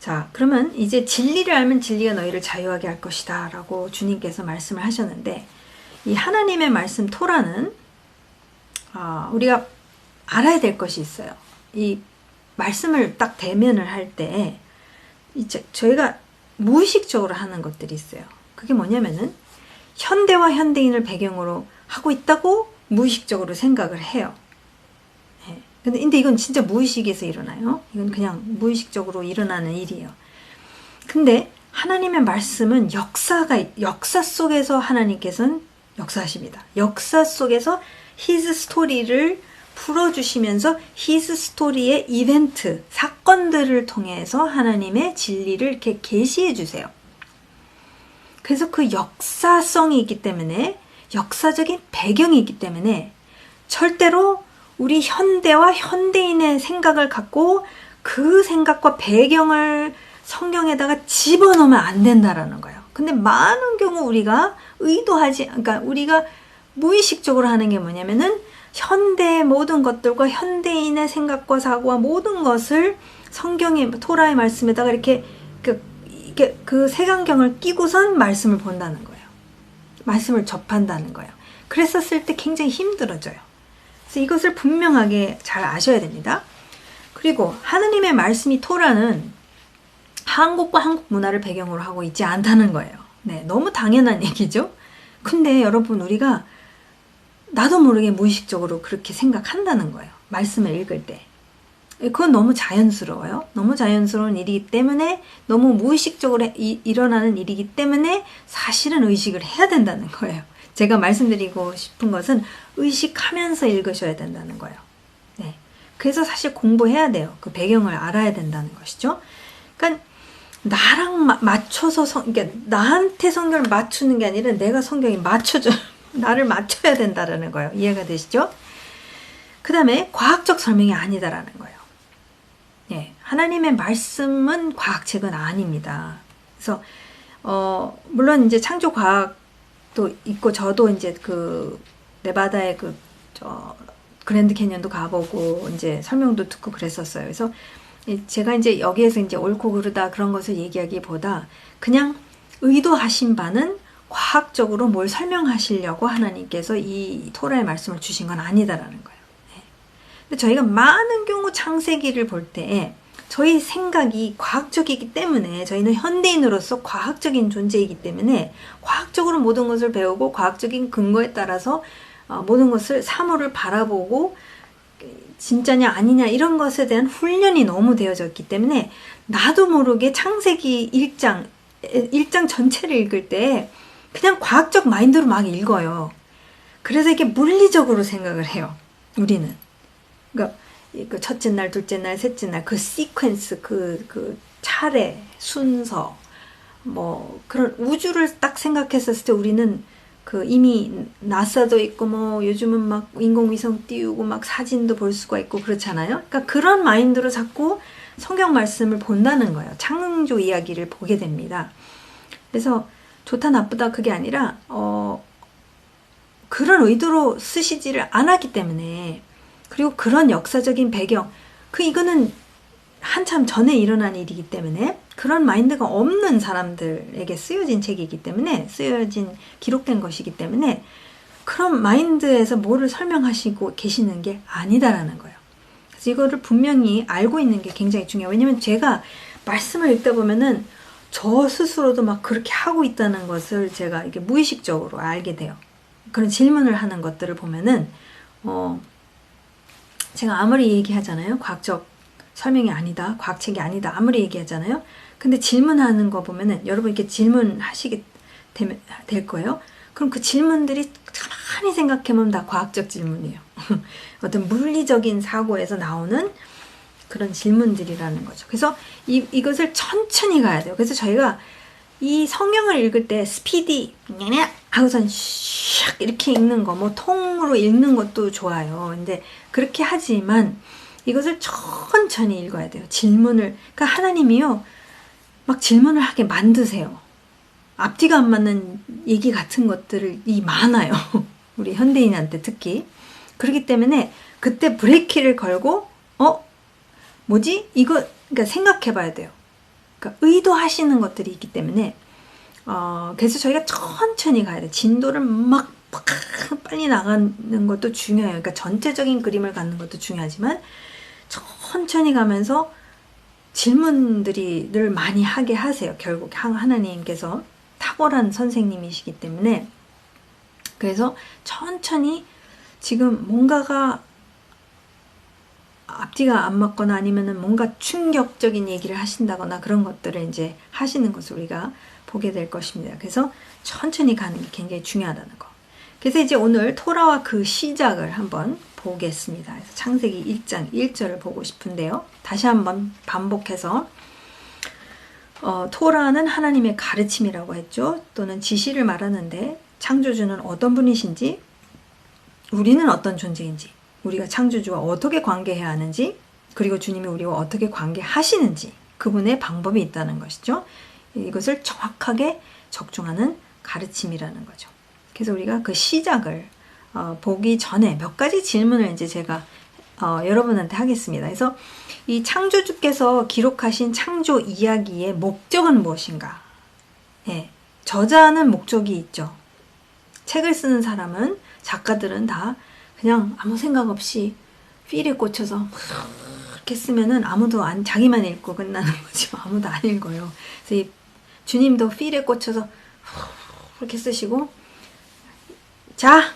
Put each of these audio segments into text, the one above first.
자, 그러면 이제 진리를 알면 진리가 너희를 자유하게 할 것이다 라고 주님께서 말씀을 하셨는데, 이 하나님의 말씀 토라는 우리가 알아야 될 것이 있어요. 이 말씀을 딱 대면을 할 때 이제 저희가 무의식적으로 하는 것들이 있어요. 그게 뭐냐면은 현대와 현대인을 배경으로 하고 있다고 무의식적으로 생각을 해요. 근데 이건 진짜 무의식에서 일어나요. 이건 그냥 무의식적으로 일어나는 일이에요. 근데 하나님의 말씀은 역사 속에서 하나님께서는 역사하십니다. 역사 속에서 His 스토리를 풀어주시면서 His 스토리의 이벤트, 사건들을 통해서 하나님의 진리를 이렇게 계시해 주세요. 그래서 그 역사성이 있기 때문에, 역사적인 배경이 있기 때문에 절대로 우리 현대와 현대인의 생각을 갖고 그 생각과 배경을 성경에다가 집어넣으면 안 된다라는 거예요. 근데 많은 경우 우리가 그러니까 우리가 무의식적으로 하는 게 뭐냐면은 현대의 모든 것들과 현대인의 생각과 사고와 모든 것을 성경의 토라의 말씀에다가 이렇게 그 색안경을 끼고선 말씀을 본다는 거예요. 말씀을 접한다는 거예요. 그랬었을 때 굉장히 힘들어져요. 그래서 이것을 분명하게 잘 아셔야 됩니다. 그리고 하느님의 말씀이 토라는 한국과 한국 문화를 배경으로 하고 있지 않다는 거예요. 네, 너무 당연한 얘기죠. 근데 여러분, 우리가 나도 모르게 무의식적으로 그렇게 생각한다는 거예요. 말씀을 읽을 때. 그건 너무 자연스러워요. 너무 자연스러운 일이기 때문에, 너무 무의식적으로 일어나는 일이기 때문에 사실은 의식을 해야 된다는 거예요. 제가 말씀드리고 싶은 것은 의식하면서 읽으셔야 된다는 거예요. 네. 그래서 사실 공부해야 돼요. 그 배경을 알아야 된다는 것이죠. 그러니까 나랑 맞춰서 그러니까 나한테 성경을 맞추는 게 아니라 내가 성경에 나를 맞춰야 된다는 거예요. 이해가 되시죠? 그 다음에 과학적 설명이 아니다라는 거예요. 예, 하나님의 말씀은 과학책은 아닙니다. 그래서 물론 이제 창조 과학도 있고, 저도 이제 그 네바다의 그랜드 캐년도 가보고 이제 설명도 듣고 그랬었어요. 그래서 제가 이제 여기에서 이제 옳고 그르다 그런 것을 얘기하기보다 그냥 의도하신 바는 과학적으로 뭘 설명하시려고 하나님께서 이 토라의 말씀을 주신 건 아니다라는 거예요. 근데 저희가 많은 경우 창세기를 볼 때 저희 생각이 과학적이기 때문에, 저희는 현대인으로서 과학적인 존재이기 때문에 과학적으로 모든 것을 배우고 과학적인 근거에 따라서 모든 것을 사물을 바라보고 진짜냐 아니냐 이런 것에 대한 훈련이 너무 되어졌기 때문에 나도 모르게 창세기 1장 전체를 읽을 때 그냥 과학적 마인드로 막 읽어요. 그래서 이게 물리적으로 생각을 해요. 우리는. 그러니까 그 첫째 날, 둘째 날, 셋째 날 그 시퀀스, 그 차례, 순서, 뭐 그런 우주를 딱 생각했었을 때 우리는 그 이미 나사도 있고 뭐 요즘은 막 인공위성 띄우고 막 사진도 볼 수가 있고 그렇잖아요. 그러니까 그런 마인드로 자꾸 성경 말씀을 본다는 거예요. 창조 이야기를 보게 됩니다. 그래서 좋다 나쁘다 그게 아니라 그런 의도로 쓰시지를 않았기 때문에, 그리고 그런 역사적인 배경, 이거는 한참 전에 일어난 일이기 때문에 그런 마인드가 없는 사람들에게 쓰여진 책이기 때문에, 기록된 것이기 때문에 그런 마인드에서 뭐를 설명하시고 계시는 게 아니다라는 거예요. 그래서 이거를 분명히 알고 있는 게 굉장히 중요해요. 왜냐면 제가 말씀을 읽다 보면은 저 스스로도 막 그렇게 하고 있다는 것을 제가 이렇게 무의식적으로 알게 돼요. 그런 질문을 하는 것들을 보면은 제가 아무리 얘기하잖아요. 과학적 설명이 아니다, 과학책이 아니다, 아무리 얘기하잖아요. 근데 질문하는 거 보면은 여러분 이렇게 질문하시게 될 거예요. 그럼 그 질문들이 가만히 생각해보면 다 과학적 질문이에요. 어떤 물리적인 사고에서 나오는 그런 질문들이라는 거죠. 그래서 이것을 천천히 가야 돼요. 그래서 저희가 이 성경을 읽을 때 스피디 하고선 샥 이렇게 읽는 거, 뭐 통으로 읽는 것도 좋아요. 근데 그렇게 하지만 이것을 천천히 읽어야 돼요. 그러니까 하나님이요, 막 질문을 하게 만드세요. 앞뒤가 안 맞는 얘기 같은 것들이 많아요. 우리 현대인한테 특히. 그렇기 때문에 그때 브레이크를 걸고, 뭐지? 그러니까 생각해 봐야 돼요. 그러니까 의도하시는 것들이 있기 때문에 그래서 저희가 천천히 가야 돼. 진도를 막 빨리 나가는 것도 중요해요. 그러니까 전체적인 그림을 갖는 것도 중요하지만 천천히 가면서 질문들이 늘 많이 하게 하세요. 결국 하나님께서 탁월한 선생님이시기 때문에. 그래서 천천히 지금 뭔가가 앞뒤가 안 맞거나 아니면은 뭔가 충격적인 얘기를 하신다거나 그런 것들을 이제 하시는 것을 우리가 보게 될 것입니다. 그래서 천천히 가는 게 굉장히 중요하다는 거. 그래서 이제 오늘 토라와 그 시작을 한번 보겠습니다. 그래서 창세기 1장 1절을 보고 싶은데요. 다시 한번 반복해서 토라는 하나님의 가르침이라고 했죠. 또는 지시를 말하는데 창조주는 어떤 분이신지, 우리는 어떤 존재인지, 우리가 창조주와 어떻게 관계해야 하는지, 그리고 주님이 우리와 어떻게 관계하시는지 그분의 방법이 있다는 것이죠. 이것을 정확하게 적중하는 가르침이라는 거죠. 그래서 우리가 그 시작을 보기 전에 몇 가지 질문을 이제 제가 여러분한테 하겠습니다. 그래서 이 창조주께서 기록하신 창조 이야기의 목적은 무엇인가? 예, 저자는 목적이 있죠. 책을 쓰는 사람은, 작가들은 다 그냥 아무 생각 없이 필에 꽂혀서 이렇게 쓰면은 아무도 자기만 읽고 끝나는 거죠. 아무도 안 읽어요. 그래서 이 주님도 필에 꽂혀서 이렇게 쓰시고, 자,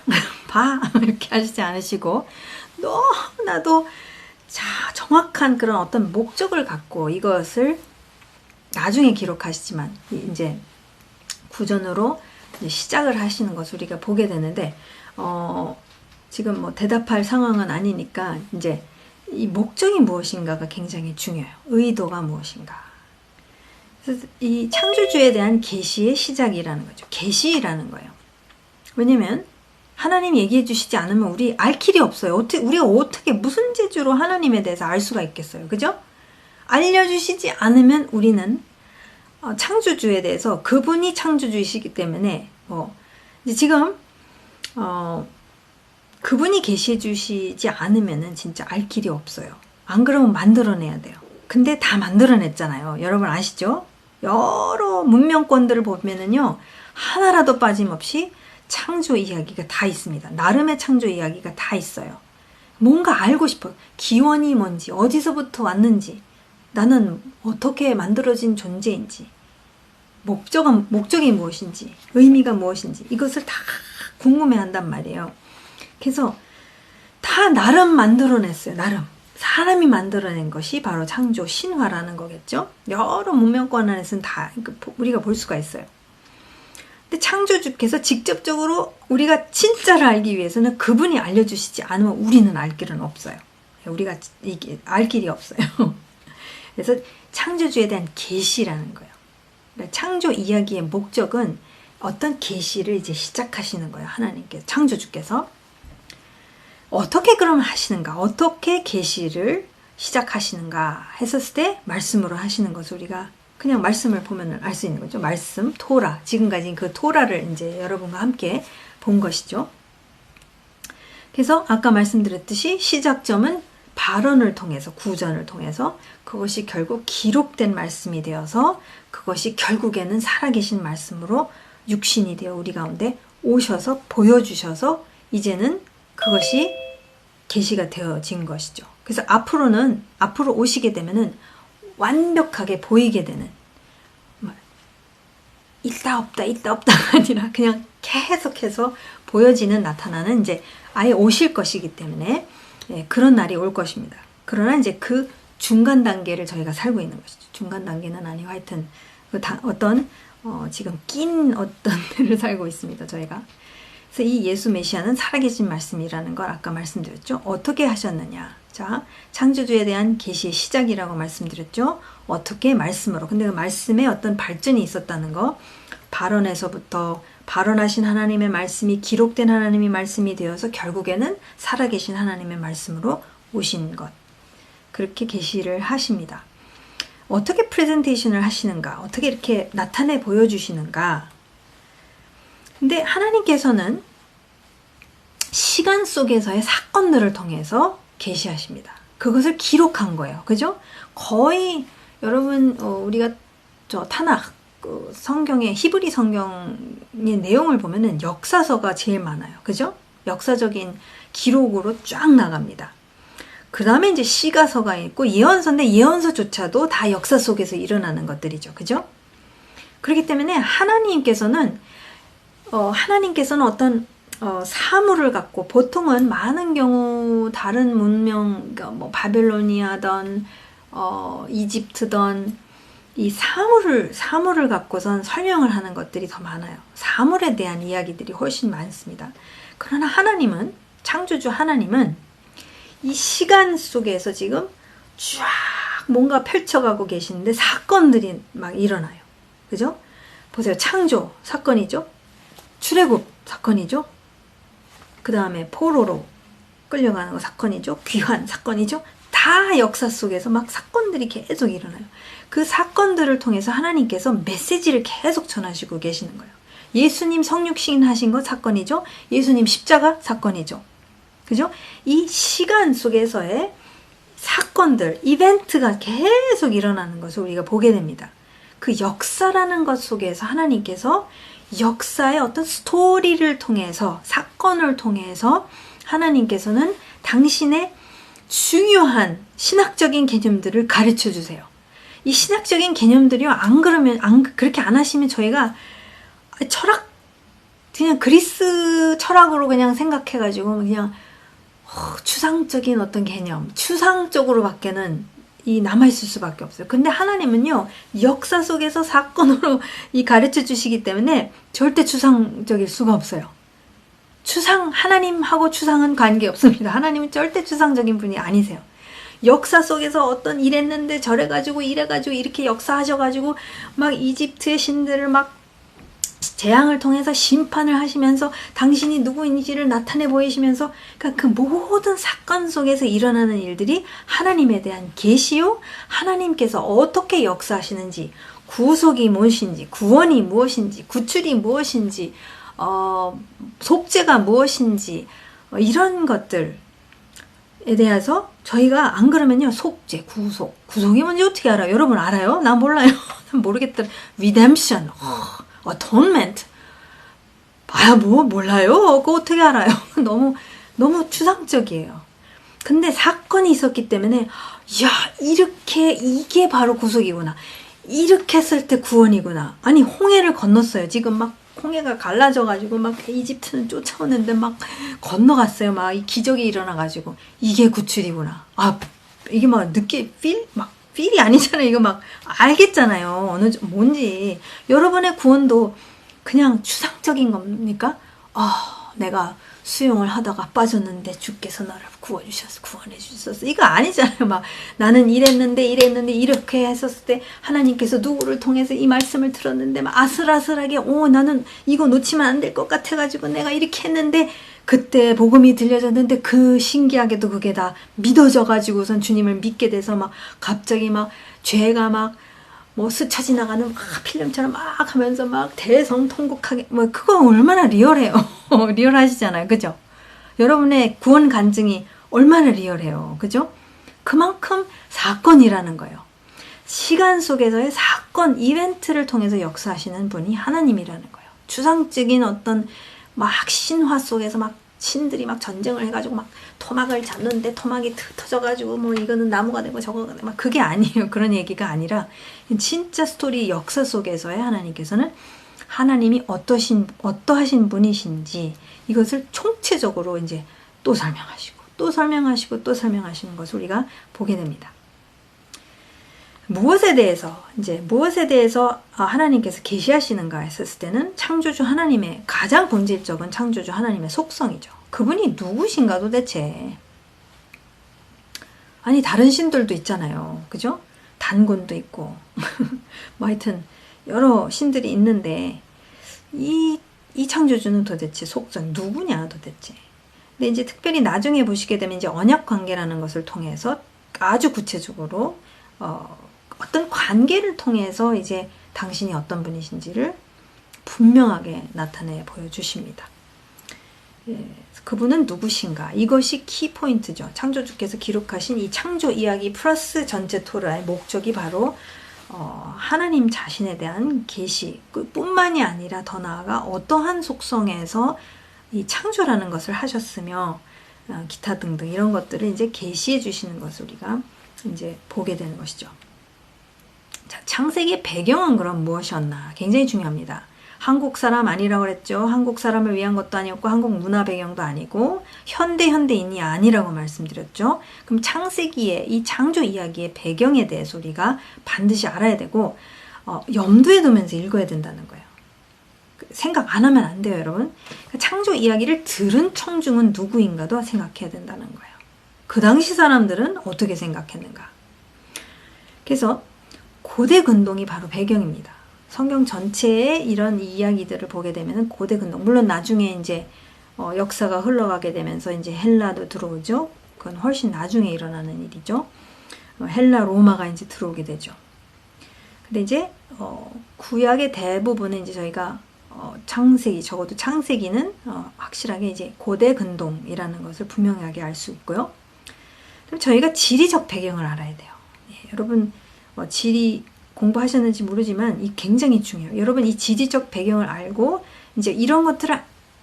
봐, 이렇게 하시지 않으시고, 너무나도 정확한 그런 어떤 목적을 갖고 이것을 나중에 기록하시지만, 이제 구전으로 이제 시작을 하시는 것을 우리가 보게 되는데, 지금 뭐 대답할 상황은 아니니까 이제 이 목적이 무엇인가가 굉장히 중요해요. 의도가 무엇인가. 그래서 이 창조주에 대한 계시의 시작이라는 거죠. 계시라는 거예요. 왜냐면 하나님 얘기해 주시지 않으면 우리 알 길이 없어요. 우리가 어떻게 무슨 재주로 하나님에 대해서 알 수가 있겠어요. 그죠? 알려주시지 않으면 우리는 창조주에 대해서, 그분이 창조주이시기 때문에 이제 지금 그분이 계시해 주시지 않으면은 진짜 알 길이 없어요. 안 그러면 만들어내야 돼요. 근데 다 만들어냈잖아요. 여러분 아시죠? 여러 문명권들을 보면은요, 하나라도 빠짐없이 창조 이야기가 다 있습니다. 나름의 창조 이야기가 다 있어요. 뭔가 알고 싶어요. 기원이 뭔지, 어디서부터 왔는지, 나는 어떻게 만들어진 존재인지, 목적이 무엇인지, 의미가 무엇인지, 이것을 다 궁금해한단 말이에요. 그래서 다 나름 만들어냈어요. 나름. 사람이 만들어낸 것이 바로 창조 신화라는 거겠죠. 여러 문명권 안에서는 다 우리가 볼 수가 있어요. 근데 창조주께서 직접적으로 우리가 진짜를 알기 위해서는 그분이 알려주시지 않으면 우리는 알 길은 없어요. 우리가 이게 알 길이 없어요. 그래서 창조주에 대한 계시라는 거예요. 그러니까 창조 이야기의 목적은 어떤 계시를 이제 시작하시는 거예요. 하나님께서, 창조주께서 어떻게 그럼 하시는가, 어떻게 계시를 시작하시는가 했었을 때 말씀으로 하시는 것을 우리가 그냥 말씀을 보면 알 수 있는 거죠. 말씀, 토라. 지금까지 그 토라를 이제 여러분과 함께 본 것이죠. 그래서 아까 말씀드렸듯이 시작점은 발언을 통해서, 구전을 통해서 그것이 결국 기록된 말씀이 되어서 그것이 결국에는 살아계신 말씀으로 육신이 되어 우리 가운데 오셔서 보여주셔서 이제는 그것이 계시가 되어진 것이죠. 그래서 앞으로 오시게 되면은 완벽하게 보이게 되는, 있다 없다가 아니라 그냥 계속해서 보여지는, 나타나는, 이제 아예 오실 것이기 때문에 그런 날이 올 것입니다. 그러나 이제 그 중간 단계를 저희가 살고 있는 것이죠. 중간 단계는 아니고 하여튼 지금 낀 어떤 데를 살고 있습니다. 저희가. 그래서 이 예수 메시아는 살아계신 말씀이라는 걸 아까 말씀드렸죠. 어떻게 하셨느냐. 자, 창조주에 대한 계시의 시작이라고 말씀드렸죠. 어떻게? 말씀으로. 근데 그 말씀에 어떤 발전이 있었다는 거, 발언에서부터 발언하신 하나님의 말씀이 기록된 하나님의 말씀이 되어서 결국에는 살아계신 하나님의 말씀으로 오신 것. 그렇게 계시를 하십니다. 어떻게 프레젠테이션을 하시는가? 어떻게 이렇게 나타내 보여주시는가? 근데 하나님께서는 시간 속에서의 사건들을 통해서 계시하십니다. 그것을 기록한 거예요. 그죠? 거의 여러분 우리가 저 타낙 그 성경의 히브리 성경의 내용을 보면은 역사서가 제일 많아요. 그죠? 역사적인 기록으로 쫙 나갑니다. 그 다음에 이제 시가서가 있고 예언서인데 예언서조차도 다 역사 속에서 일어나는 것들이죠. 그죠? 그렇기 때문에 하나님께서는 어떤 사물을 갖고 보통은 많은 경우 다른 문명, 뭐 바벨로니아든 이집트든 이 사물을 갖고선 설명을 하는 것들이 더 많아요. 사물에 대한 이야기들이 훨씬 많습니다. 그러나 하나님은, 창조주 하나님은 이 시간 속에서 지금 쫙 뭔가 펼쳐가고 계시는데 사건들이 막 일어나요. 그죠? 보세요. 창조 사건이죠. 출애굽 사건이죠. 그 다음에 포로로 끌려가는 거 사건이죠. 귀환 사건이죠. 다 역사 속에서 막 사건들이 계속 일어나요. 그 사건들을 통해서 하나님께서 메시지를 계속 전하시고 계시는 거예요. 예수님 성육신 하신 거 사건이죠. 예수님 십자가 사건이죠. 그죠? 이 시간 속에서의 사건들, 이벤트가 계속 일어나는 것을 우리가 보게 됩니다. 그 역사라는 것 속에서 하나님께서 역사의 어떤 스토리를 통해서, 사건을 통해서 하나님께서는 당신의 중요한 신학적인 개념들을 가르쳐 주세요. 이 신학적인 개념들이요, 그렇게 안 하시면 저희가 철학, 그냥 그리스 철학으로 그냥 생각해가지고 그냥 추상적인 어떤 개념, 추상적으로밖에는 이 남아있을 수밖에 없어요. 근데 하나님은요, 역사 속에서 사건으로 이 가르쳐 주시기 때문에 절대 추상적일 수가 없어요. 하나님하고 추상은 관계없습니다. 하나님은 절대 추상적인 분이 아니세요. 역사 속에서 어떤 이랬는데 저래가지고 이래가지고 이렇게 역사하셔가지고 막 이집트의 신들을 막 재앙을 통해서 심판을 하시면서 당신이 누구인지를 나타내 보이시면서, 그러니까 그 모든 사건 속에서 일어나는 일들이 하나님에 대한 계시요, 하나님께서 어떻게 역사하시는지, 구속이 무엇인지, 구원이 무엇인지, 구출이 무엇인지, 속죄가 무엇인지, 이런 것들에 대해서 저희가 안 그러면요, 속죄, 구속이 뭔지 어떻게 알아요? 여러분 알아요? 난 몰라요. 난 모르겠더라. redemption, atonement. 몰라요? 그거 어떻게 알아요? 너무 추상적이에요. 근데 사건이 있었기 때문에, 이게 바로 구속이구나. 이렇게 했을 때 구원이구나. 아니, 홍해를 건넜어요. 지금 막 홍해가 갈라져가지고 막 이집트는 쫓아오는데 막 건너갔어요. 막 이 기적이 일어나가지고. 이게 구출이구나. 이게 막 필이 아니잖아요. 이거 막 알겠잖아요. 뭔지. 여러분의 구원도 그냥 추상적인 겁니까? 내가 수영을 하다가 빠졌는데 주께서 나를 구원해 주셨어. 이거 아니잖아요. 막 나는 이랬는데 이렇게 했었을 때 하나님께서 누구를 통해서 이 말씀을 들었는데 막 아슬아슬하게 나는 이거 놓치면 안 될 것 같아가지고 내가 이렇게 했는데 그때 복음이 들려졌는데 그 신기하게도 그게 다 믿어져가지고선 주님을 믿게 돼서 막 갑자기 막 죄가 막 스쳐 지나가는 필름처럼 막 하면서 막 대성통곡하게 그거 얼마나 리얼해요. 리얼하시잖아요. 그죠? 여러분의 구원 간증이 얼마나 리얼해요. 그죠? 그만큼 사건이라는 거예요. 시간 속에서의 사건, 이벤트를 통해서 역사하시는 분이 하나님이라는 거예요. 추상적인 어떤 막 신화 속에서 막 신들이 막 전쟁을 해가지고 막 토막을 잡는데 토막이 터져가지고 이거는 나무가 되고 저거가 되고 그게 아니에요. 그런 얘기가 아니라 진짜 스토리 역사 속에서의 하나님께서는 하나님이 어떠하신 분이신지 이것을 총체적으로 이제 또 설명하시고 설명하시는 것을 우리가 보게 됩니다. 무엇에 대해서 하나님께서 계시하시는가 했을 때는 창조주 하나님의 가장 본질적인 창조주 하나님의 속성이죠. 그분이 누구신가 도대체. 아니 다른 신들도 있잖아요. 그죠? 단군도 있고 하여튼 여러 신들이 있는데 이 창조주는 도대체 속성 누구냐 도대체. 근데 이제 특별히 나중에 보시게 되면 이제 언약 관계라는 것을 통해서 아주 구체적으로 어떤 관계를 통해서 이제 당신이 어떤 분이신지를 분명하게 나타내 보여주십니다. 그분은 누구신가? 이것이 키포인트죠. 창조주께서 기록하신 이 창조 이야기 플러스 전체 토라의 목적이 바로 하나님 자신에 대한 계시 뿐만이 아니라 더 나아가 어떠한 속성에서 이 창조라는 것을 하셨으며 기타 등등 이런 것들을 이제 계시해 주시는 것을 우리가 이제 보게 되는 것이죠. 자, 창세기의 배경은 그럼 무엇이었나? 굉장히 중요합니다. 한국 사람 아니라고 그랬죠. 한국 사람을 위한 것도 아니었고 한국 문화 배경도 아니고 현대인이 아니라고 말씀드렸죠. 그럼 창세기의 이 창조 이야기의 배경에 대해서 우리가 반드시 알아야 되고 염두에 두면서 읽어야 된다는 거예요. 생각 안 하면 안 돼요, 여러분. 창조 이야기를 들은 청중은 누구인가도 생각해야 된다는 거예요. 그 당시 사람들은 어떻게 생각했는가. 그래서 고대 근동이 바로 배경입니다. 성경 전체에 이런 이야기들을 보게 되면 고대 근동, 물론 나중에 이제 역사가 흘러가게 되면서 이제 헬라도 들어오죠. 그건 훨씬 나중에 일어나는 일이죠. 헬라 로마가 이제 들어오게 되죠. 근데 이제 구약의 대부분은 이제 저희가 창세기, 적어도 창세기는 확실하게 이제 고대 근동이라는 것을 분명하게 알 수 있고요. 그럼 저희가 지리적 배경을 알아야 돼요. 예, 여러분 지리 공부하셨는지 모르지만 이 굉장히 중요해요. 여러분 이 지리적 배경을 알고 이제 이런 것들을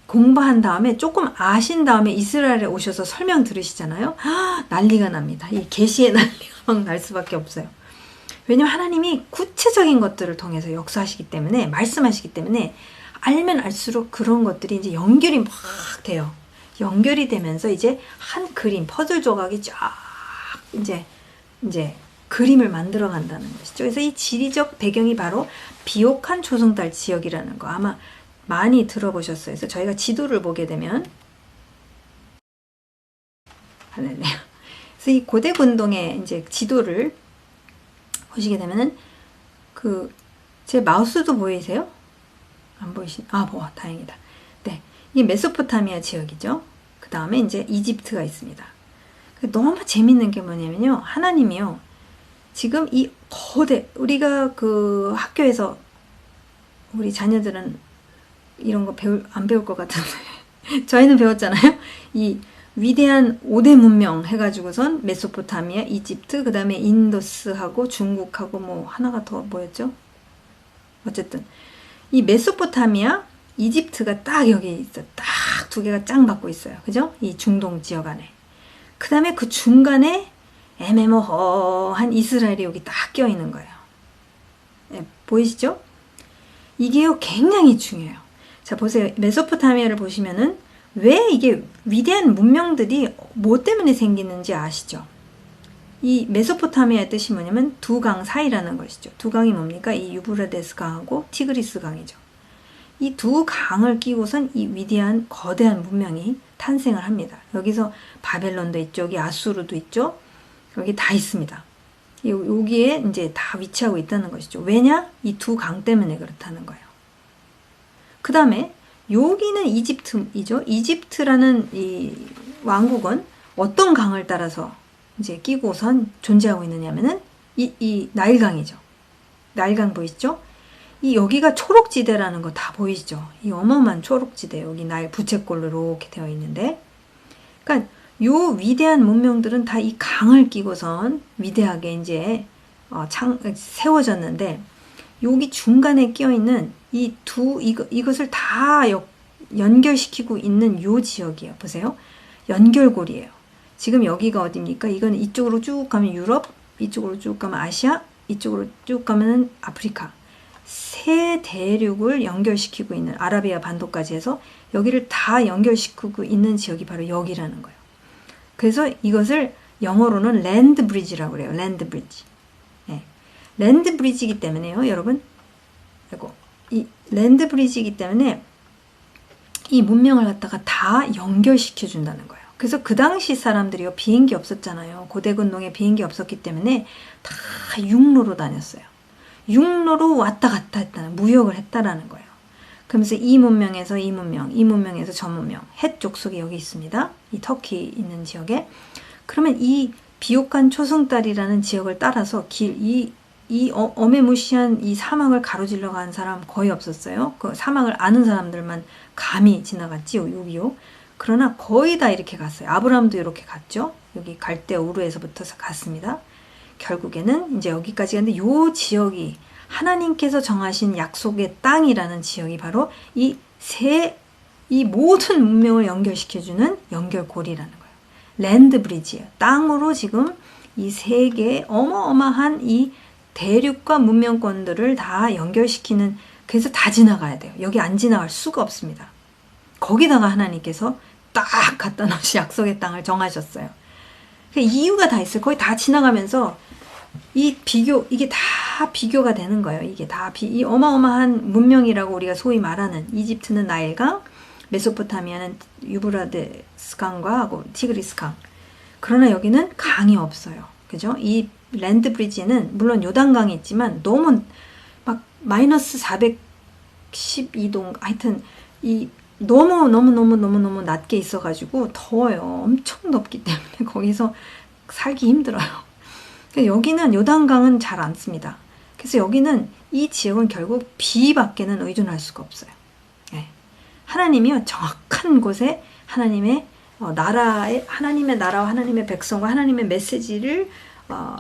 공부한 다음에 조금 아신 다음에 이스라엘에 오셔서 설명 들으시잖아요. 난리가 납니다. 이 계시의 난리가 막 날 수밖에 없어요. 왜냐면 하나님이 구체적인 것들을 통해서 역사하시기 때문에, 말씀하시기 때문에 알면 알수록 그런 것들이 이제 연결이 막 돼요. 연결이 되면서 이제 한 그림, 퍼즐 조각이 쫙 이제 그림을 만들어 간다는 것이죠. 그래서 이 지리적 배경이 바로 비옥한 조승달 지역이라는 거 아마 많이 들어보셨어요. 그래서 저희가 지도를 보게 되면 그래서 이 고대 근동의 이제 지도를 보시게 되면은 제 마우스도 보이세요? 안 다행이다. 네, 이게 메소포타미아 지역이죠. 그 다음에 이제 이집트가 있습니다. 너무 재밌는 게 뭐냐면요, 하나님이요, 지금 이 거대, 우리가 그 학교에서 우리 자녀들은 이런 거 안 배울 것 같은데 저희는 배웠잖아요. 이 위대한 5대 문명 해가지고선 메소포타미아, 이집트, 그 다음에 인도스하고 중국하고 뭐 하나가 더 뭐였죠? 어쨌든 이 메소포타미아, 이집트가 딱 여기 있어. 딱 두 개가 짱 받고 있어요. 그죠? 이 중동 지역 안에. 그 다음에 그 중간에 애매모호한 이스라엘이 여기 딱 껴있는 거예요. 네, 보이시죠? 이게요 굉장히 중요해요. 자, 보세요. 메소포타미아를 보시면은 왜 이게 위대한 문명들이 뭐 때문에 생기는지 아시죠? 이 메소포타미아의 뜻이 뭐냐면 두 강 사이라는 것이죠. 두 강이 뭡니까? 이 유브라데스 강하고 티그리스 강이죠. 이 두 강을 끼고선 이 위대한 거대한 문명이 탄생을 합니다. 여기서 바벨론도 있죠. 여기 아수르도 있죠. 여기 다 있습니다. 여기에 이제 다 위치하고 있다는 것이죠. 왜냐? 이 두 강 때문에 그렇다는 거예요. 그 다음에 여기는 이집트이죠. 이집트라는 이 왕국은 어떤 강을 따라서 이제 끼고선 존재하고 있느냐면은 이 나일강이죠. 나일강 보이시죠? 이 여기가 초록지대라는 거 다 보이시죠? 이 어마어마한 초록지대, 여기 나일 부채꼴로 이렇게 되어 있는데, 그러니까 요 위대한 문명들은 다 이 강을 끼고선 위대하게 이제 세워졌는데, 여기 중간에 끼어 있는 이것을 다 연결시키고 있는 요 지역이에요. 보세요. 연결고리예요. 지금 여기가 어디입니까? 이건 이쪽으로 쭉 가면 유럽, 이쪽으로 쭉 가면 아시아, 이쪽으로 쭉 가면 아프리카. 세 대륙을 연결시키고 있는, 아라비아 반도까지 해서 여기를 다 연결시키고 있는 지역이 바로 여기라는 거예요. 그래서 이것을 영어로는 랜드 브리지라고 그래요. 랜드 브리지. 네. 랜드 브리지이기 때문에요, 여러분. 이 랜드 브리지이기 때문에 이 문명을 갖다가 다 연결시켜 준다는 거예요. 그래서 그 당시 사람들이요, 비행기 없었잖아요. 고대 근동에 비행기 없었기 때문에 다 육로로 다녔어요. 육로로 왔다 갔다 했다는, 무역을 했다라는 거예요. 그러면서 이 문명에서 이 문명, 이 문명에서 저 문명, 헷 족속이 여기 있습니다. 이 터키 있는 지역에. 그러면 이 비옥한 초승달이라는 지역을 따라서 어메무시한 이 사막을 가로질러 간 사람 거의 없었어요. 그 사막을 아는 사람들만 감히 지나갔지요, 여기요. 그러나 거의 다 이렇게 갔어요. 아브라함도 이렇게 갔죠. 여기 갈대 우르에서부터 갔습니다. 결국에는 이제 여기까지 갔는데 요 지역이 하나님께서 정하신 약속의 땅이라는 지역이 바로 이 모든 문명을 연결시켜주는 연결고리라는 거예요. 랜드 브리지예요. 땅으로 지금 이 세계의 어마어마한 이 대륙과 문명권들을 다 연결시키는, 그래서 다 지나가야 돼요. 여기 안 지나갈 수가 없습니다. 거기다가 하나님께서 딱 갖다 놓으신 약속의 땅을 정하셨어요. 이유가 다 있어요. 거의 다 지나가면서 이게 다 비교가 되는 거예요. 이게 다 이 어마어마한 문명이라고 우리가 소위 말하는 이집트는 나일강, 메소포타미아는 유브라데스 강과 하고 티그리스 강. 그러나 여기는 강이 없어요. 그죠? 이 랜드 브리지는 물론 요단강이 있지만 너무 막 마이너스 412도 하여튼 이 너무 낮게 있어가지고 더워요. 엄청 덥기 때문에 거기서 살기 힘들어요. 여기는 요단강은 잘 안 씁니다. 그래서 여기는 이 지역은 결국 비밖에는 의존할 수가 없어요. 네. 하나님이요 정확한 곳에 하나님의 나라와 하나님의 백성과 하나님의 메시지를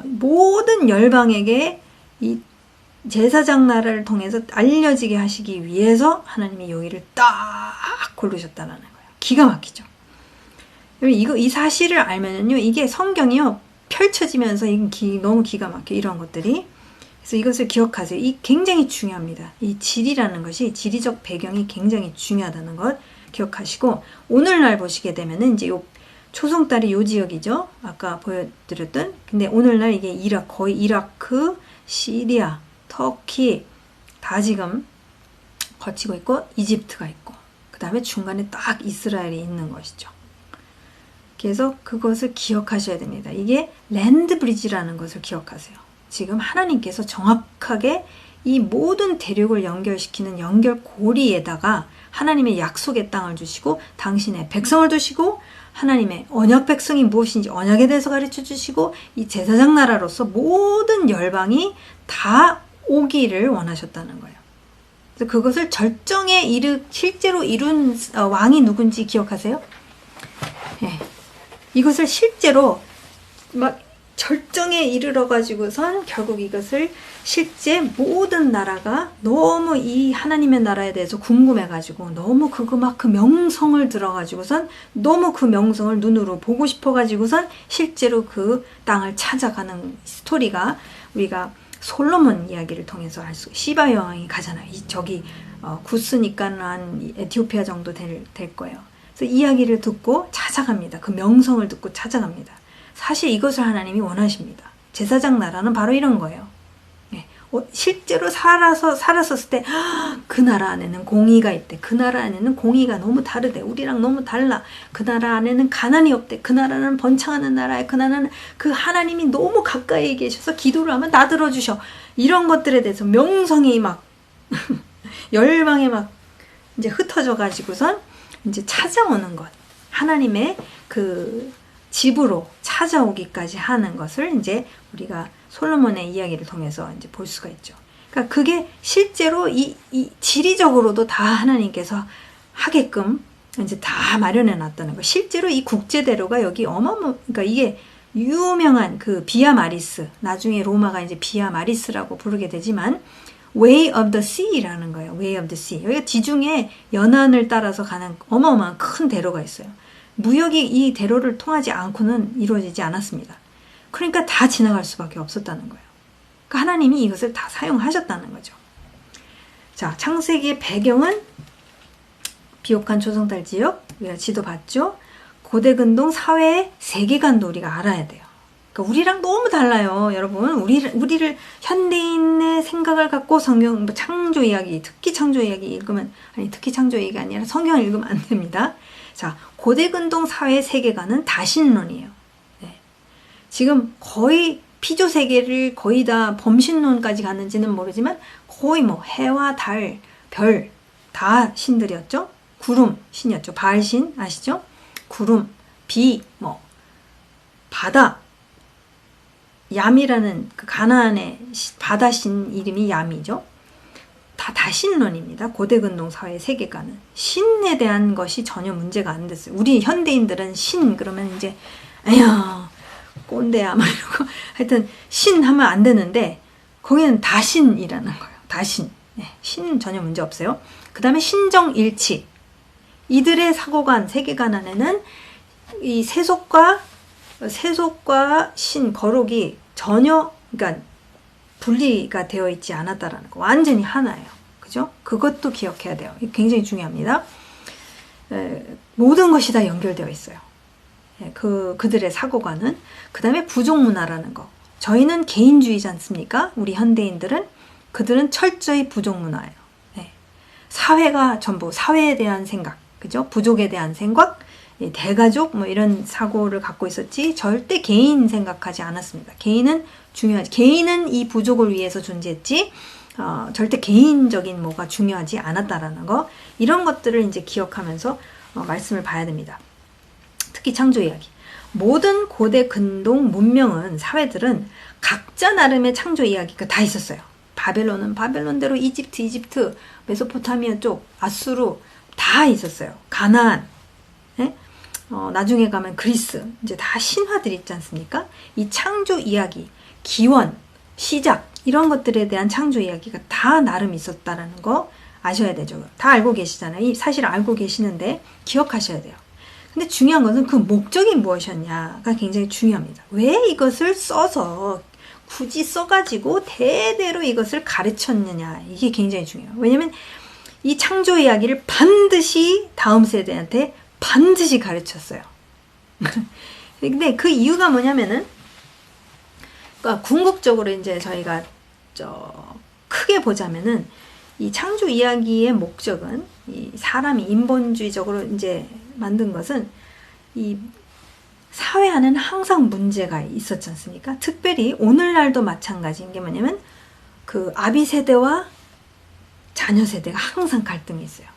모든 열방에게 이 제사장 나라를 통해서 알려지게 하시기 위해서 하나님이 여기를 딱 고르셨다는 거예요. 기가 막히죠. 이 사실을 알면은요, 이게 성경이요 펼쳐지면서 너무 기가 막혀, 이런 것들이. 그래서 이것을 기억하세요. 이 굉장히 중요합니다. 이 지리라는 것이, 지리적 배경이 굉장히 중요하다는 것 기억하시고, 오늘날 보시게 되면은 이제 요 초승달이 요 지역이죠. 아까 보여드렸던. 근데 오늘날 이게 거의 이라크, 시리아, 터키 다 지금 거치고 있고, 이집트가 있고, 그 다음에 중간에 딱 이스라엘이 있는 것이죠. 그래서 그것을 기억하셔야 됩니다. 이게 랜드 브리지라는 것을 기억하세요. 지금 하나님께서 정확하게 이 모든 대륙을 연결시키는 연결고리에다가 하나님의 약속의 땅을 주시고, 당신의 백성을 두시고, 하나님의 언약 백성이 무엇인지 언약에 대해서 가르쳐 주시고, 이 제사장 나라로서 모든 열방이 다 오기를 원하셨다는 거예요. 그래서 그것을 실제로 이룬 왕이 누군지 기억하세요? 네. 이것을 실제로 막 절정에 이르러 가지고선 결국 이것을 실제 모든 나라가 너무 이 하나님의 나라에 대해서 궁금해 가지고 너무 그 명성을 들어 가지고선 너무 그 명성을 눈으로 보고 싶어 가지고선 실제로 그 땅을 찾아가는 스토리가, 우리가 솔로몬 이야기를 통해서 알 수, 시바 여왕이 가잖아요. 저기 구스니까는 한 에티오피아 정도 될 거예요. 그래서 이야기를 듣고 찾아갑니다. 그 명성을 듣고 찾아갑니다. 사실 이것을 하나님이 원하십니다. 제사장 나라는 바로 이런 거예요. 네. 실제로 살았었을 때 그 나라 안에는 공의가 있대. 그 나라 안에는 공의가 너무 다르대. 우리랑 너무 달라. 그 나라 안에는 가난이 없대. 그 나라는 번창하는 나라야. 그 나라는 그 하나님이 너무 가까이 계셔서 기도를 하면 다 들어주셔. 이런 것들에 대해서 명성이 막 열방에 막 이제 흩어져 가지고선 이제 찾아오는 것, 하나님의 그 집으로 찾아오기까지 하는 것을 이제 우리가 솔로몬의 이야기를 통해서 이제 볼 수가 있죠. 그러니까 그게 실제로 이 지리적으로도 다 하나님께서 하게끔 이제 다 마련해 놨다는 거. 실제로 이 국제대로가 여기 그러니까 이게 유명한 그 비아 마리스, 나중에 로마가 이제 비아 마리스라고 부르게 되지만, Way of the Sea라는 거예요. Way of the Sea. 여기가 지중해 연안을 따라서 가는 어마어마한 큰 대로가 있어요. 무역이 이 대로를 통하지 않고는 이루어지지 않았습니다. 그러니까 다 지나갈 수밖에 없었다는 거예요. 그러니까 하나님이 이것을 다 사용하셨다는 거죠. 자, 창세기의 배경은 비옥한 초승달 지역, 우리가 지도 봤죠. 고대근동 사회의 세계관도 우리가 알아야 돼요. 그러니까 우리랑 너무 달라요, 여러분. 우리를 현대인의 생각을 갖고 성경 창조 이야기, 특히 창조 이야기 읽으면, 특히 창조 이야기 아니라 성경을 읽으면 안 됩니다. 자, 고대근동 사회의 세계관은 다신론이에요. 네. 지금 거의 피조 세계를 거의 다 범신론까지 갔는지는 모르지만 거의 뭐 해와 달, 별 다 신들이었죠. 구름 신이었죠. 바알신 아시죠? 구름, 비, 뭐 바다, 얌이라는 그 가나안의 바다신 이름이 얌이죠. 다 다신론입니다. 고대근동 사회의 세계관은 신에 대한 것이 전혀 문제가 안 됐어요. 우리 현대인들은 신 그러면 이제 에휴 꼰대야 막 이러고 하여튼 신 하면 안 되는데 거기는 다신이라는 거예요. 다신. 네, 신 전혀 문제 없어요. 그 다음에 신정일치. 이들의 사고관, 세계관 안에는 이 세속과 신, 거룩이 전혀 그러니까 분리가 되어 있지 않았다라는 거. 완전히 하나예요. 그죠? 그것도 기억해야 돼요. 굉장히 중요합니다. 모든 것이 다 연결되어 있어요. 그들의 사고관은. 그 다음에 부족문화라는 거. 저희는 개인주의지 않습니까? 우리 현대인들은. 그들은 철저히 부족문화예요. 사회가 전부, 사회에 대한 생각, 그죠? 부족에 대한 생각, 대가족, 뭐 이런 사고를 갖고 있었지, 절대 개인 생각하지 않았습니다. 개인은 중요하지. 개인은 이 부족을 위해서 존재했지, 절대 개인적인 뭐가 중요하지 않았다라는 거, 이런 것들을 이제 기억하면서 말씀을 봐야 됩니다. 특히 창조 이야기. 모든 고대 근동 문명은, 사회들은 각자 나름의 창조 이야기가 다 있었어요. 바벨론은 바벨론대로 이집트, 메소포타미아 쪽, 아수르 다 있었어요. 가나안, 나중에 가면 그리스, 이제 다 신화들이 있지 않습니까? 이 창조 이야기, 기원, 시작, 이런 것들에 대한 창조 이야기가 다 나름 있었다라는 거 아셔야 되죠. 다 알고 계시잖아요. 사실 알고 계시는데 기억하셔야 돼요. 근데 중요한 것은 그 목적이 무엇이었냐가 굉장히 중요합니다. 왜 이것을 써서 굳이 써가지고 대대로 이것을 가르쳤느냐, 이게 굉장히 중요해요. 왜냐면 이 창조 이야기를 반드시 다음 세대한테 반드시 가르쳤어요. 근데 그 이유가 뭐냐면은, 그러니까 궁극적으로 이제 저희가 크게 보자면은, 이 창조 이야기의 목적은, 이 사람이 인본주의적으로 이제 만든 것은, 이 사회 안에는 항상 문제가 있었지 않습니까? 특별히 오늘날도 마찬가지인 게 뭐냐면, 그 아비 세대와 자녀 세대가 항상 갈등이 있어요.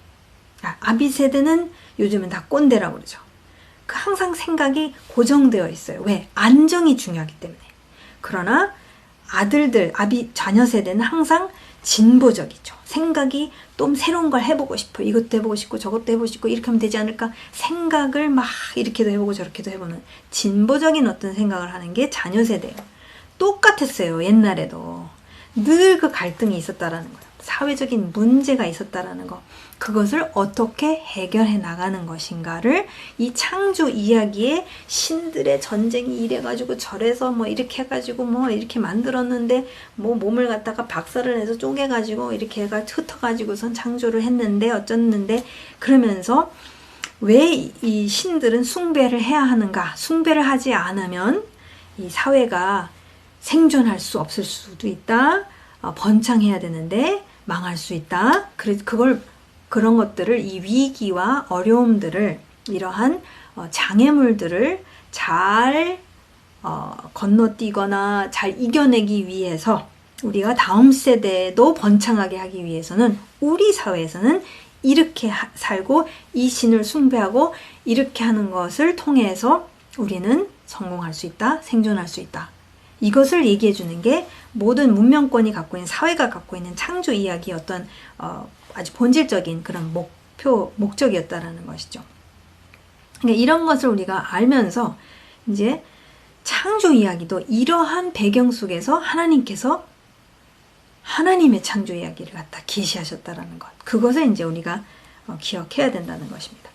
아비 세대는 요즘은 다 꼰대라고 그러죠. 그 항상 생각이 고정되어 있어요. 왜? 안정이 중요하기 때문에. 그러나 아들들, 자녀 세대는 항상 진보적이죠. 생각이 또 새로운 걸 해보고 싶어. 이것도 해보고 싶고 저것도 해보고 싶고 이렇게 하면 되지 않을까? 생각을 막 이렇게도 해보고 저렇게도 해보는 진보적인 어떤 생각을 하는 게 자녀 세대예요. 똑같았어요. 옛날에도. 늘 그 갈등이 있었다라는 거예요. 사회적인 문제가 있었다라는 거. 그것을 어떻게 해결해 나가는 것인가를 이 창조 이야기에 신들의 전쟁이 이래가지고 저래서 뭐 이렇게 해가지고 뭐 이렇게 만들었는데 뭐 몸을 갖다가 박살을 내서 쪼개가지고 이렇게 흩어가지고선 창조를 했는데 어쩌는데, 그러면서 왜 이 신들은 숭배를 해야 하는가? 숭배를 하지 않으면 이 사회가 생존할 수 없을 수도 있다. 번창해야 되는데 망할 수 있다. 그래서 그런 것들을, 이 위기와 어려움들을, 이러한 장애물들을 잘 건너뛰거나 잘 이겨내기 위해서, 우리가 다음 세대에도 번창하게 하기 위해서는 우리 사회에서는 이렇게 살고 이 신을 숭배하고 이렇게 하는 것을 통해서 우리는 성공할 수 있다, 생존할 수 있다. 이것을 얘기해 주는 게 모든 문명권이 갖고 있는, 사회가 갖고 있는 창조 이야기의 어떤 아주 본질적인 그런 목적이었다라는 것이죠. 그러니까 이런 것을 우리가 알면서 이제 창조 이야기도 이러한 배경 속에서 하나님께서 하나님의 창조 이야기를 갖다 계시하셨다라는 것, 그것을 이제 우리가 기억해야 된다는 것입니다.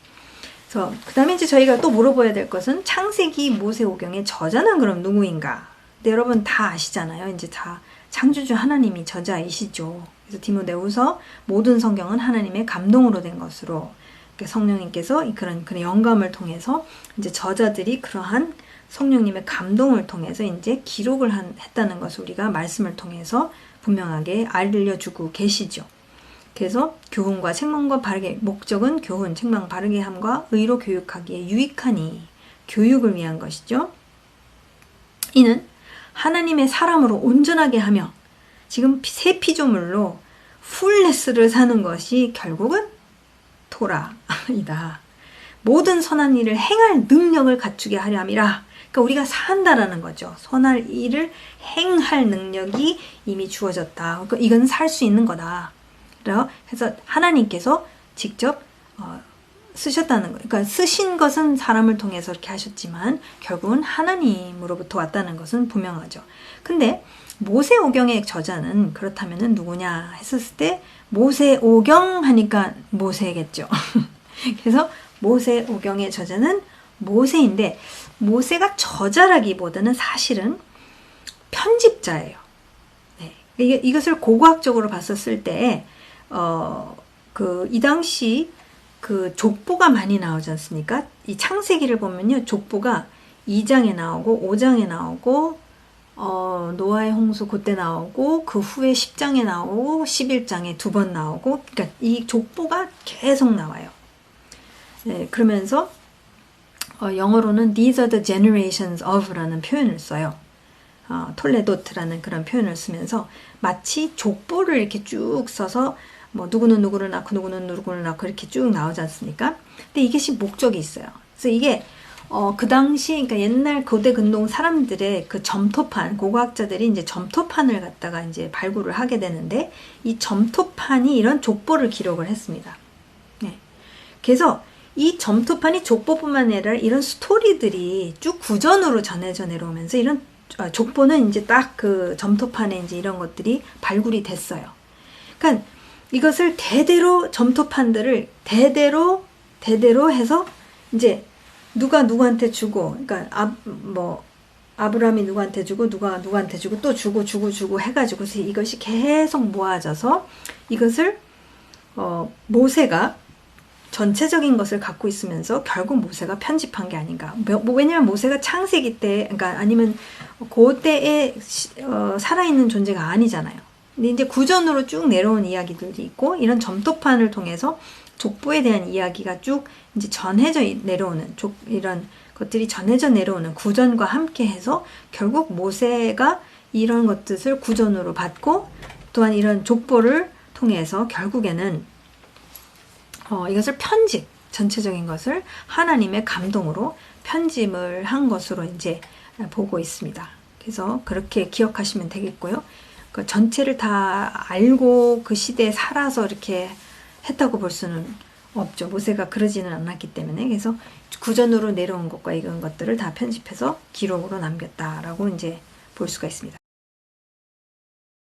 그래서 그 다음에 이제 저희가 또 물어봐야 될 것은, 창세기, 모세오경의 저자는 그럼 누구인가? 근데 여러분 다 아시잖아요. 이제 다 창조주 하나님이 저자이시죠. 그래서 디모데후서 모든 성경은 하나님의 감동으로 된 것으로, 성령님께서 그런 영감을 통해서 이제 저자들이 그러한 성령님의 감동을 통해서 이제 기록을 했다는 것을 우리가 말씀을 통해서 분명하게 알려주고 계시죠. 그래서 교훈과 책망과 바르게, 목적은 교훈, 책망, 바르게 함과 의로 교육하기에 유익하니, 교육을 위한 것이죠. 이는 하나님의 사람으로 온전하게 하며 지금 새 피조물로 풀네스를 사는 것이 결국은 토라이다. 모든 선한 일을 행할 능력을 갖추게 하려 함이라. 그러니까 우리가 산다라는 거죠. 선할 일을 행할 능력이 이미 주어졌다. 그러니까 이건 살 수 있는 거다. 그래서 하나님께서 직접 쓰셨다는 거예요. 그러니까 쓰신 것은 사람을 통해서 이렇게 하셨지만 결국은 하나님으로부터 왔다는 것은 분명하죠. 근데 모세오경의 저자는 그렇다면은 누구냐 했었을 때 모세오경 하니까 모세겠죠. 그래서 모세오경의 저자는 모세인데 모세가 저자라기보다는 사실은 편집자예요. 네. 이것을 고고학적으로 봤었을 때 이 당시 그 족보가 많이 나오지 않습니까? 이 창세기를 보면요. 족보가 2장에 나오고 5장에 나오고 노아의 홍수 그때 나오고 그 후에 10장에 나오고 11장에 2번 나오고 그러니까 이 족보가 계속 나와요. 네, 그러면서 영어로는 These are the generations of라는 표현을 써요. 톨레도트라는 그런 표현을 쓰면서 마치 족보를 이렇게 쭉 써서 뭐 누구는 누구를 낳고 누구는 누구를 낳고 이렇게 쭉 나오지 않습니까? 근데 이것이 목적이 있어요. 그래서 이게 그 당시 그러니까 옛날 고대 근동 사람들의 그 점토판 고고학자들이 이제 점토판을 갖다가 이제 발굴을 하게 되는데 이 점토판이 이런 족보를 기록을 했습니다. 네. 그래서 이 점토판이 족보뿐만 아니라 이런 스토리들이 쭉 구전으로 전해져 내려오면서 이런 족보는 이제 딱 그 점토판에 이제 이런 것들이 발굴이 됐어요. 그러니까 이것을 대대로 점토판들을 대대로 해서 이제 누가 누구한테 주고 그러니까 아브라함이 누구한테 주고 누가 누구한테 주고 또 주고 해가지고 이것이 계속 모아져서 이것을 모세가 전체적인 것을 갖고 있으면서 결국 모세가 편집한 게 아닌가. 왜냐면 모세가 창세기 때, 그러니까 아니면 그때에 살아있는 존재가 아니잖아요. 근데 이제 구전으로 쭉 내려온 이야기들이 있고 이런 점토판을 통해서 족보에 대한 이야기가 쭉 이제 전해져 내려오는 이런 것들이 전해져 내려오는 구전과 함께 해서 결국 모세가 이런 것들을 구전으로 받고 또한 이런 족보를 통해서 결국에는 이것을 전체적인 것을 하나님의 감동으로 편집을 한 것으로 이제 보고 있습니다. 그래서 그렇게 기억하시면 되겠고요. 그 전체를 다 알고 그 시대에 살아서 이렇게 했다고 볼 수는 없죠. 모세가 그러지는 않았기 때문에. 그래서 구전으로 내려온 것과 이런 것들을 다 편집해서 기록으로 남겼다라고 이제 볼 수가 있습니다.